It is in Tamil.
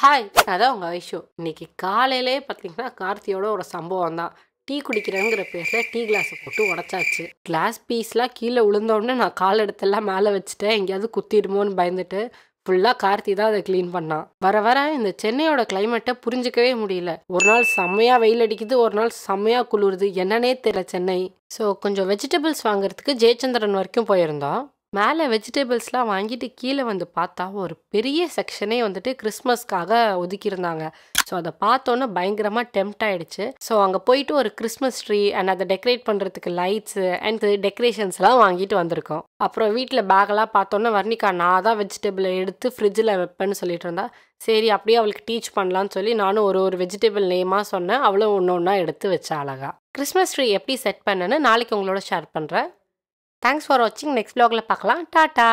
ஹாய்! அதான் உங்க ஐஷு. இன்னைக்கு காலையிலே பார்த்தீங்கன்னா, கார்த்தியோட ஒரு சம்பவம் தான். டீ குடிக்கிறேங்கிற பேர்ல டீ கிளாஸ போட்டு உடைச்சாச்சு. கிளாஸ் பீஸ்லாம் கீழ விழுந்தோனே நான் கால் எடுத்தெல்லாம் மேல வச்சுட்டேன். எங்கேயாவது குத்திடுமோன்னு பயந்துட்டு, ஃபுல்லா கார்த்தி தான் அத கிளீன் பண்ணான். வர வர இந்த சென்னையோட கிளைமேட்ட புரிஞ்சுக்கவே முடியல. ஒரு நாள் செம்மையா வெயில் அடிக்குது, ஒரு நாள் செம்மையா குளிருது. என்னன்னே தெரியல சென்னை. ஸோ கொஞ்சம் வெஜிடபிள்ஸ் வாங்குறதுக்கு ஜெயச்சந்திரன் வரைக்கும் போயிருந்தோம். மேலே வெஜிடபிள்ஸ்லாம் வாங்கிட்டு கீழே வந்து பார்த்தா ஒரு பெரிய செக்ஷனே வந்துட்டு கிறிஸ்மஸ்க்காக ஒதுக்கியிருந்தாங்க. ஸோ அதை பார்த்தோன்னே பயங்கரமாக டெம்ட் ஆயிடுச்சு. ஸோ அங்கே போயிட்டு ஒரு கிறிஸ்மஸ் ட்ரீ அண்ட் அதை டெக்கரேட் பண்ணுறதுக்கு லைட்ஸு அண்ட் டெக்கரேஷன்ஸ்லாம் வாங்கிட்டு வந்திருக்கோம். அப்புறம் வீட்டில் பேக்கெல்லாம் பார்த்தோன்னே வர்ணிகா நான் தான் வெஜிடபிளை எடுத்து ஃப்ரிட்ஜில் வைப்பேன்னு சொல்லிட்டு இருந்தா. சரி அப்படியே அவளுக்கு டீச் பண்ணலான்னு சொல்லி நானும் ஒரு வெஜிடபிள் நேமாக சொன்னேன். அவளும் ஒன்று ஒன்றா எடுத்து வச்சா அழகா. கிறிஸ்மஸ் ட்ரீ எப்படி செட் பண்ணேன்னு நாளைக்கு உங்களோட ஷேர் பண்ணுறேன். தேங்க்ஸ் ஃபார் வாட்சிங். நெக்ஸ்ட் vlogல பார்க்கலாம். டாட்டா.